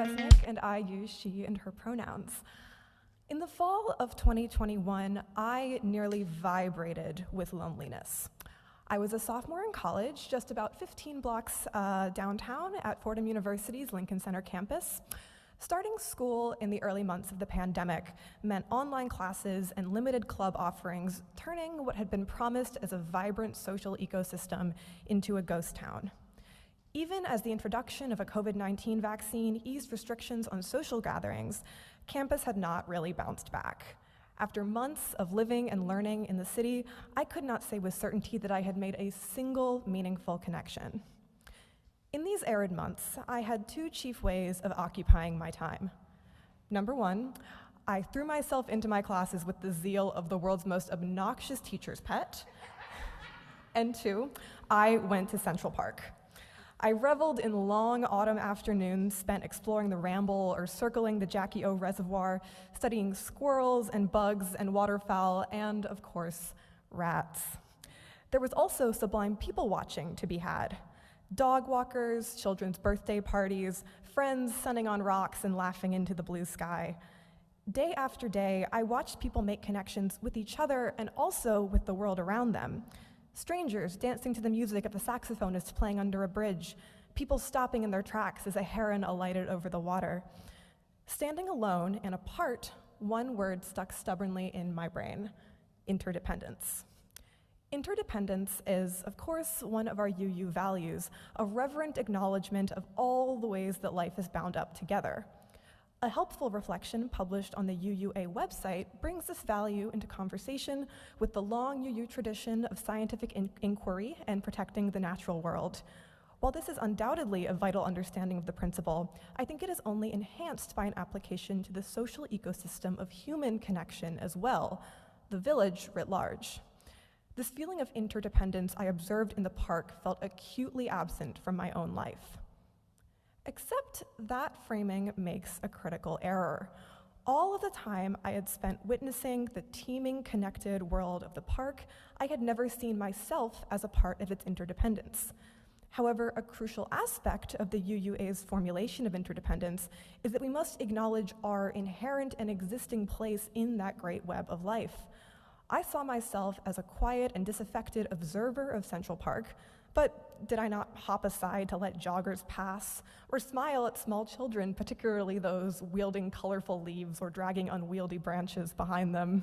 Resnick, and I use she and her pronouns. In the fall of 2021, I nearly vibrated with loneliness. I was a sophomore in college, just about 15 blocks downtown at Fordham University's Lincoln Center campus. Starting school in the early months of the pandemic meant online classes and limited club offerings, turning what had been promised as a vibrant social ecosystem into a ghost town. Even as the introduction of a COVID-19 vaccine eased restrictions on social gatherings, campus had not really bounced back. After months of living and learning in the city, I could not say with certainty that I had made a single meaningful connection. In these arid months, I had two chief ways of occupying my time. Number one, I threw myself into my classes with the zeal of the world's most obnoxious teacher's pet. And two, I went to Central Park. I reveled in long autumn afternoons spent exploring the Ramble or circling the Jackie O Reservoir, studying squirrels and bugs and waterfowl, and, of course, rats. There was also sublime people watching to be had. Dog walkers, children's birthday parties, friends sunning on rocks and laughing into the blue sky. Day after day, I watched people make connections with each other and also with the world around them. Strangers dancing to the music of the saxophonist playing under a bridge, people stopping in their tracks as a heron alighted over the water. Standing alone and apart, one word stuck stubbornly in my brain: interdependence. Interdependence is, of course, one of our UU values, a reverent acknowledgement of all the ways that life is bound up together. A helpful reflection published on the UUA website brings this value into conversation with the long UU tradition of scientific inquiry and protecting the natural world. While this is undoubtedly a vital understanding of the principle, I think it is only enhanced by an application to the social ecosystem of human connection as well, the village writ large. This feeling of interdependence I observed in the park felt acutely absent from my own life. Except that framing makes a critical error. All of the time I had spent witnessing the teeming, connected world of the park, I had never seen myself as a part of its interdependence. However, a crucial aspect of the UUA's formulation of interdependence is that we must acknowledge our inherent and existing place in that great web of life. I saw myself as a quiet and disaffected observer of Central Park, but did I not hop aside to let joggers pass or smile at small children, particularly those wielding colorful leaves or dragging unwieldy branches behind them?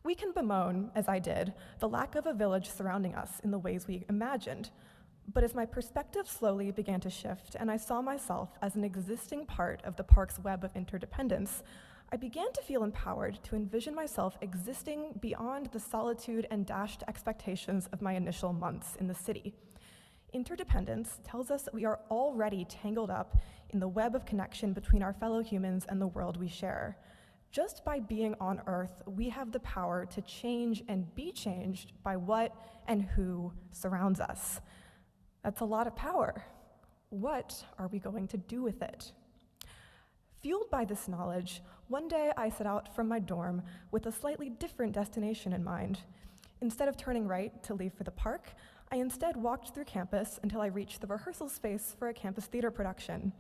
We can bemoan, as I did, the lack of a village surrounding us in the ways we imagined. But as my perspective slowly began to shift and I saw myself as an existing part of the park's web of interdependence, I began to feel empowered to envision myself existing beyond the solitude and dashed expectations of my initial months in the city. Interdependence tells us that we are already tangled up in the web of connection between our fellow humans and the world we share. Just by being on Earth, we have the power to change and be changed by what and who surrounds us. That's a lot of power. What are we going to do with it? Fueled by this knowledge, one day I set out from my dorm with a slightly different destination in mind. Instead of turning right to leave for the park, I instead walked through campus until I reached the rehearsal space for a campus theater production.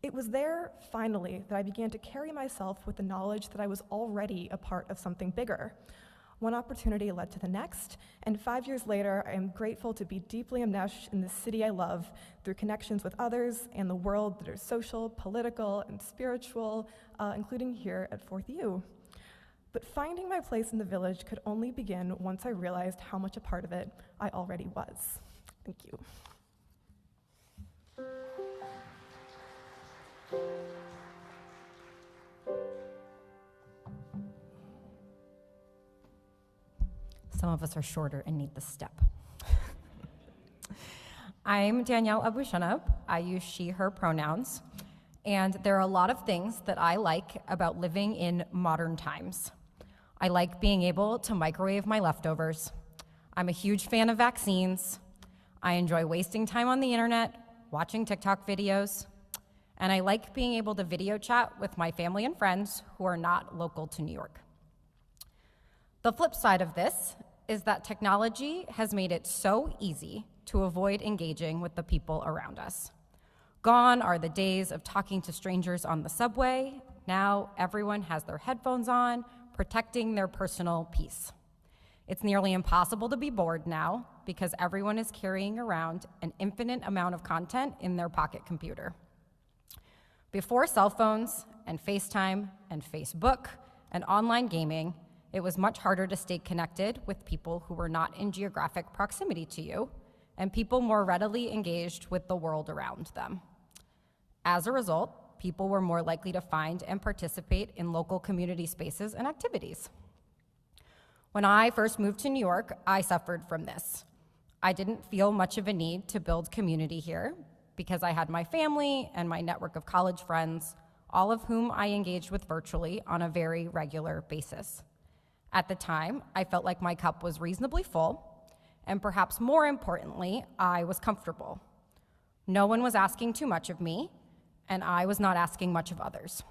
It was there, finally, that I began to carry myself with the knowledge that I was already a part of something bigger. One opportunity led to the next, and 5 years later, I am grateful to be deeply enmeshed in the city I love through connections with others and the world that are social, political, and spiritual, including here at 4th U. But finding my place in the village could only begin once I realized how much a part of it I already was. Thank you. Some of us are shorter and need the step. I'm Danielle Abushanab. I use she, her pronouns. And there are a lot of things that I like about living in modern times. I like being able to microwave my leftovers. I'm a huge fan of vaccines. I enjoy wasting time on the internet, watching TikTok videos. And I like being able to video chat with my family and friends who are not local to New York. The flip side of this is that technology has made it so easy to avoid engaging with the people around us. Gone are the days of talking to strangers on the subway. Now everyone has their headphones on, protecting their personal peace. It's nearly impossible to be bored now because everyone is carrying around an infinite amount of content in their pocket computer. Before cell phones and FaceTime and Facebook and online gaming, it was much harder to stay connected with people who were not in geographic proximity to you, and people more readily engaged with the world around them. As a result, people were more likely to find and participate in local community spaces and activities. When I first moved to New York, I suffered from this. I didn't feel much of a need to build community here because I had my family and my network of college friends, all of whom I engaged with virtually on a very regular basis. At the time, I felt like my cup was reasonably full, and perhaps more importantly, I was comfortable. No one was asking too much of me, and I was not asking much of others.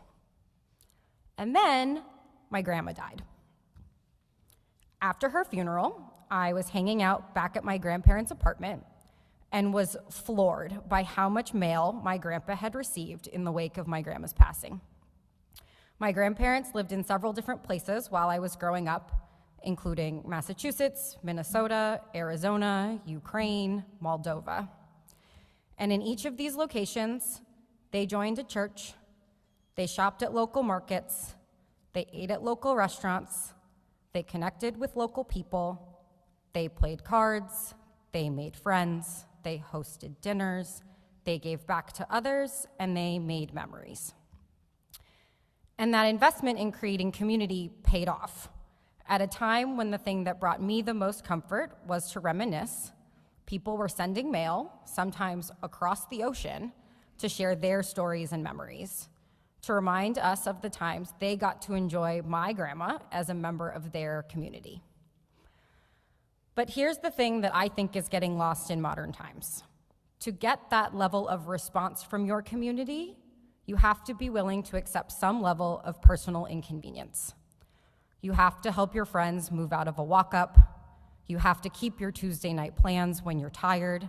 And then my grandma died. After her funeral, I was hanging out back at my grandparents' apartment and was floored by how much mail my grandpa had received in the wake of my grandma's passing. My grandparents lived in several different places while I was growing up, including Massachusetts, Minnesota, Arizona, Ukraine, Moldova. And in each of these locations, they joined a church, they shopped at local markets, they ate at local restaurants, they connected with local people, they played cards, they made friends, they hosted dinners, they gave back to others, and they made memories. And that investment in creating community paid off. At a time when the thing that brought me the most comfort was to reminisce, people were sending mail, sometimes across the ocean, to share their stories and memories, to remind us of the times they got to enjoy my grandma as a member of their community. But here's the thing that I think is getting lost in modern times. To get that level of response from your community, you have to be willing to accept some level of personal inconvenience. You have to help your friends move out of a walk-up. You have to keep your Tuesday night plans when you're tired.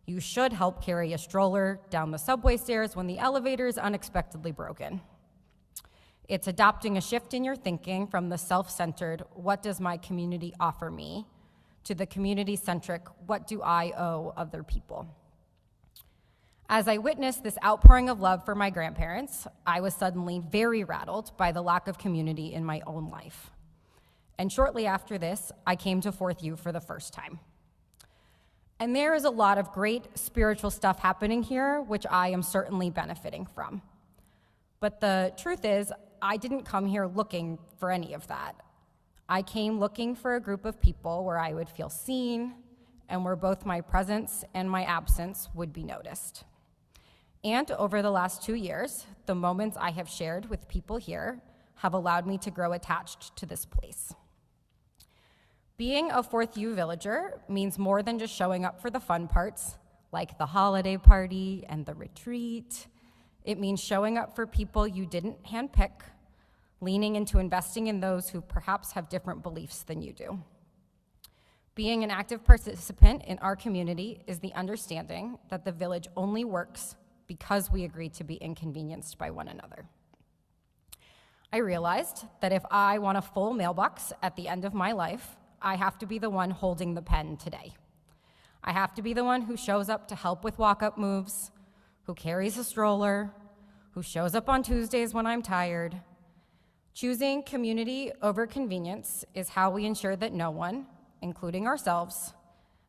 You should help carry a stroller down the subway stairs when the elevator is unexpectedly broken. It's adopting a shift in your thinking from the self-centered, what does my community offer me, to the community-centric, what do I owe other people? As I witnessed this outpouring of love for my grandparents, I was suddenly very rattled by the lack of community in my own life. And shortly after this, I came to Fourth U for the first time. And there is a lot of great spiritual stuff happening here, which I am certainly benefiting from. But the truth is, I didn't come here looking for any of that. I came looking for a group of people where I would feel seen and where both my presence and my absence would be noticed. And over the last 2 years, the moments I have shared with people here have allowed me to grow attached to this place. Being a Fourth U villager means more than just showing up for the fun parts, like the holiday party and the retreat. It means showing up for people you didn't handpick, leaning into investing in those who perhaps have different beliefs than you do. Being an active participant in our community is the understanding that the village only works because we agree to be inconvenienced by one another. I realized that if I want a full mailbox at the end of my life, I have to be the one holding the pen today. I have to be the one who shows up to help with walk-up moves, who carries a stroller, who shows up on Tuesdays when I'm tired. Choosing community over convenience is how we ensure that no one, including ourselves,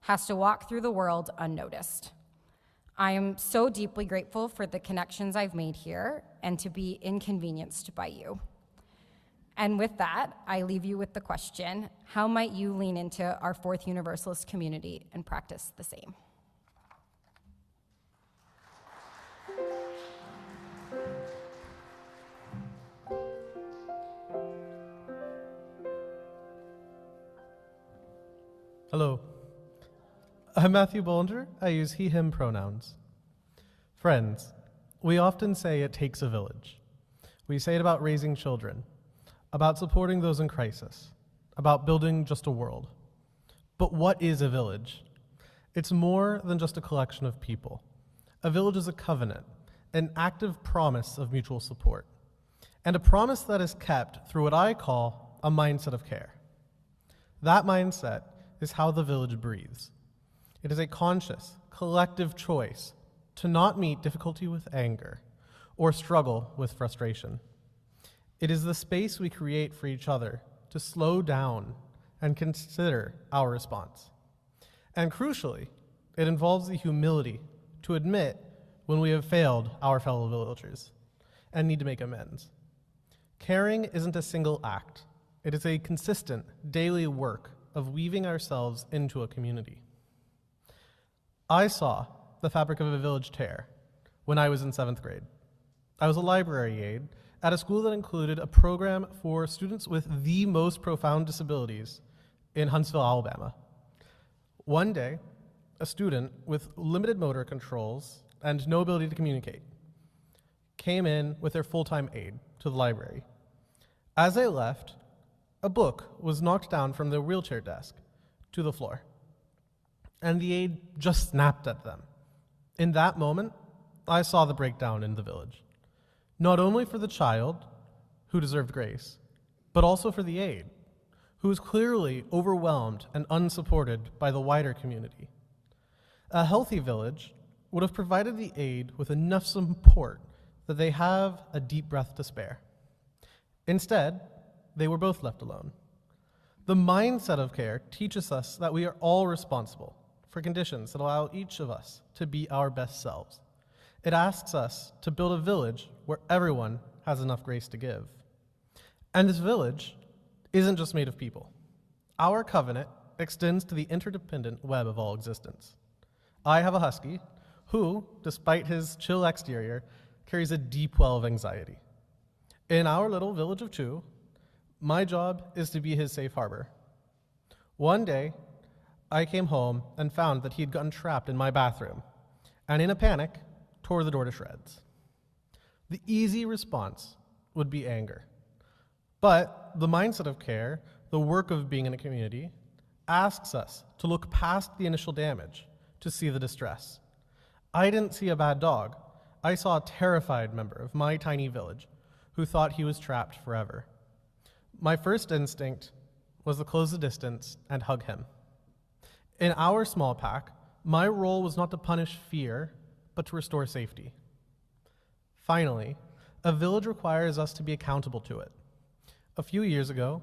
has to walk through the world unnoticed. I am so deeply grateful for the connections I've made here and to be inconvenienced by you. And with that, I leave you with the question, how might you lean into our Fourth Universalist community and practice the same? Hello. I'm Matthew Bollinger. I use he, him pronouns. Friends, we often say it takes a village. We say it about raising children, about supporting those in crisis, about building just a world. But what is a village? It's more than just a collection of people. A village is a covenant, an active promise of mutual support, and a promise that is kept through what I call a mindset of care. That mindset is how the village breathes. It is a conscious, collective choice to not meet difficulty with anger or struggle with frustration. It is the space we create for each other to slow down and consider our response. And crucially, it involves the humility to admit when we have failed our fellow villagers and need to make amends. Caring isn't a single act. It is a consistent, daily work of weaving ourselves into a community. I saw the fabric of a village tear when I was in 7th grade. I was a library aide at a school that included a program for students with the most profound disabilities in Huntsville, Alabama. One day, a student with limited motor controls and no ability to communicate came in with their full-time aide to the library. As they left, a book was knocked down from their wheelchair desk to the floor, and the aide just snapped at them. In that moment, I saw the breakdown in the village, not only for the child, who deserved grace, but also for the aide, who was clearly overwhelmed and unsupported by the wider community. A healthy village would have provided the aide with enough support that they have a deep breath to spare. Instead, they were both left alone. The mindset of care teaches us that we are all responsible for conditions that allow each of us to be our best selves. It asks us to build a village where everyone has enough grace to give. And this village isn't just made of people. Our covenant extends to the interdependent web of all existence. I have a husky who, despite his chill exterior, carries a deep well of anxiety. In our little village of Chu, my job is to be his safe harbor. One day, I came home and found that he had gotten trapped in my bathroom, and in a panic, tore the door to shreds. The easy response would be anger. But the mindset of care, the work of being in a community, asks us to look past the initial damage to see the distress. I didn't see a bad dog. I saw a terrified member of my tiny village who thought he was trapped forever. My first instinct was to close the distance and hug him. In our small pack, my role was not to punish fear, but to restore safety. Finally, a village requires us to be accountable to it. A few years ago,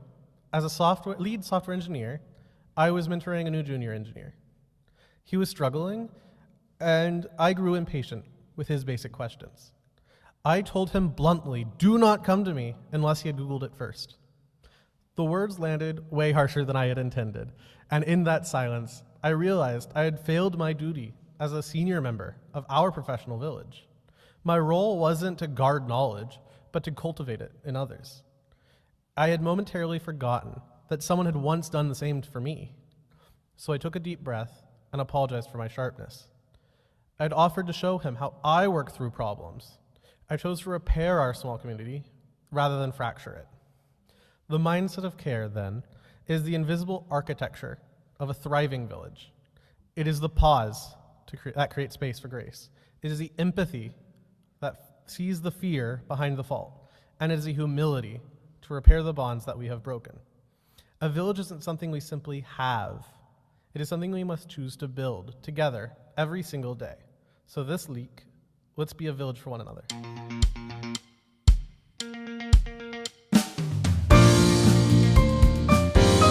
as a lead software engineer, I was mentoring a new junior engineer. He was struggling, and I grew impatient with his basic questions. I told him bluntly, "Do not come to me unless he had Googled it first." The words landed way harsher than I had intended, and in that silence, I realized I had failed my duty as a senior member of our professional village. My role wasn't to guard knowledge, but to cultivate it in others. I had momentarily forgotten that someone had once done the same for me. So I took a deep breath and apologized for my sharpness. I'd offered to show him how I work through problems. I chose to repair our small community rather than fracture it. The mindset of care, then, is the invisible architecture of a thriving village. It is the pause that creates space for grace. It is the empathy that sees the fear behind the fault. And it is the humility to repair the bonds that we have broken. A village isn't something we simply have. It is something we must choose to build together every single day. So this week, let's be a village for one another.